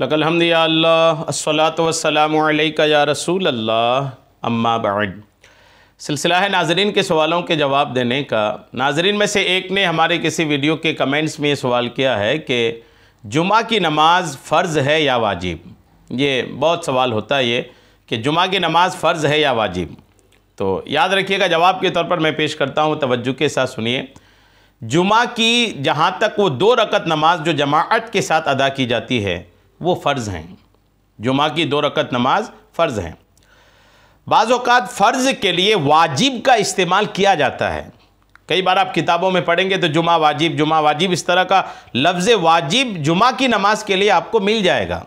लकल हम्द या अल्लाह अस्सलातु वस्सलामु अलैका या रसूल अल्लाह अम्मा बाद। सिलसिला है नाज़रीन के सवालों के जवाब देने का। नाज़रीन में से एक ने हमारे किसी वीडियो के कमेंट्स में ये सवाल किया है कि जुमा की नमाज फ़र्ज़ है या वाजिब। ये बहुत सवाल होता है ये कि जुमा की नमाज फ़र्ज़ है या वाजिब। तो याद रखिएगा, जवाब के तौर पर मैं पेश करता हूँ, तवज्जो के साथ सुनिए। जुमा की जहाँ तक वो 2 रकत नमाज जो जमाअत के साथ अदा की जाती है वो फ़र्ज़ हैं। जुमा की 2 रकत नमाज फ़र्ज़ हैं। बाज़ औक़ात फ़र्ज़ के लिए वाजिब का इस्तेमाल किया जाता है। कई बार आप किताबों में पढ़ेंगे तो जुमा वाजिब इस तरह का लफ्ज़ वाजिब जुमा की नमाज के लिए आपको मिल जाएगा,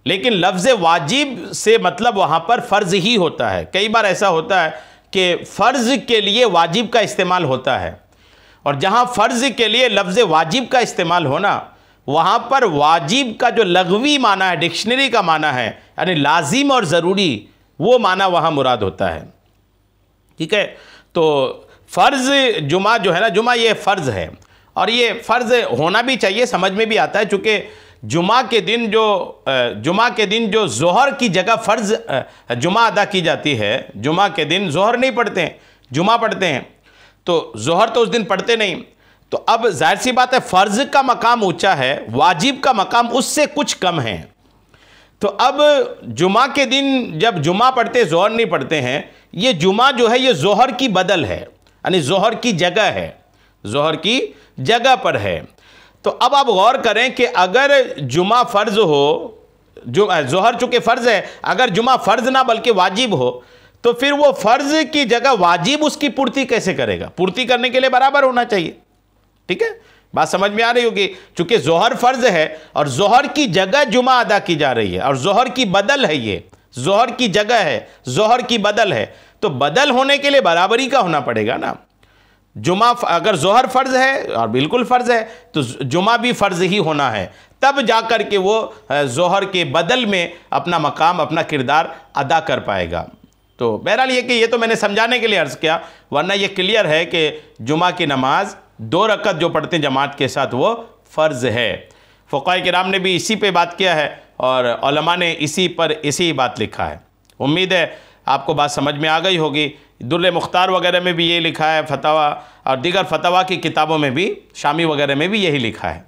लेकिन लफ्ज़ वाजिब से मतलब वहाँ पर फ़र्ज़ ही होता है। कई बार ऐसा होता है कि फ़र्ज़ के लिए वाजिब का इस्तेमाल होता है, और जहाँ फ़र्ज़ के लिए लफ्ज़ वाजिब का इस्तेमाल होना, वहाँ पर वाजिब का जो लग़वी माना है, डिक्शनरी का माना है, यानी लाजिम और ज़रूरी, वो माना वहाँ मुराद होता है। ठीक है, तो फ़र्ज़ जुमा जो है ना, जुमा ये फ़र्ज़ है और ये फ़र्ज़ होना भी चाहिए, समझ में भी आता है। चूँकि जुमा के दिन जो ज़ोहर की जगह फ़र्ज़ जुमा अदा की जाती है, जुमा के दिन ज़ोहर नहीं पढ़ते हैं, जुमा पढ़ते हैं, तो ज़ोहर तो उस दिन पढ़ते नहीं। तो अब जाहिर सी बात है, फ़र्ज़ का मकाम ऊंचा है, वाजिब का मकाम उससे कुछ कम है। तो अब जुमा के दिन जब जुमा पढ़ते, ज़ोहर नहीं पढ़ते हैं, ये जुमा जो है ये ज़ोहर की बदल है, यानी ज़ोहर की जगह है, ज़ोहर की जगह पर है। तो अब आप गौर करें कि अगर जुमा फ़र्ज़ हो, ज़ोहर चूँकि फ़र्ज़ है, अगर जुमा फ़र्ज़ ना बल्कि वाजिब हो, तो फिर वो फ़र्ज़ की जगह वाजिब उसकी पूर्ति कैसे करेगा? पूर्ति करने के लिए बराबर होना चाहिए। ठीक है, बात समझ में आ रही होगी। चूंकि ज़ोहर फ़र्ज़ है और ज़ोहर की जगह जुमा अदा की जा रही है, और ज़ोहर की बदल है, ये ज़ोहर की जगह है, ज़ोहर की बदल है, तो बदल होने के लिए बराबरी का होना पड़ेगा ना। जुमा अगर ज़ोहर फ़र्ज़ है और बिल्कुल फ़र्ज़ है, तो जुमा भी फ़र्ज़ ही होना है, तब जाकर के वो ज़ोहर के बदल में अपना मकाम, अपना किरदार अदा कर पाएगा। तो बहरहाल ये कि ये तो मैंने समझाने के लिए अर्ज़ किया, वरना ये क्लियर है कि जुमा की नमाज 2 रकत जो पढ़ते हैं जमात के साथ वो फ़र्ज़ है। फ़ुक़हा किराम ने भी इसी पे बात किया है और उलमा ने इसी बात लिखा है। उम्मीद है आपको बात समझ में आ गई होगी। दुर्र मुख्तार वगैरह में भी ये लिखा है, फतवा और दीगर फतवा की किताबों में भी, शामी वगैरह में भी यही लिखा है।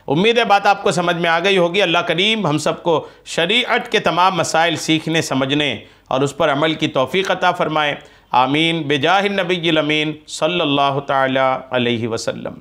उम्मीद है बात आपको समझ में आ गई होगी। अल्लाह करीम हम सबको शरीअत के तमाम मसाइल सीखने, समझने और उस पर अमल की तौफ़ीक़ अता फ़रमाए। आमीन बेजाहिन नबिय्यिल अमीन सल्लल्लाहु तआला अलैहि वसल्लम।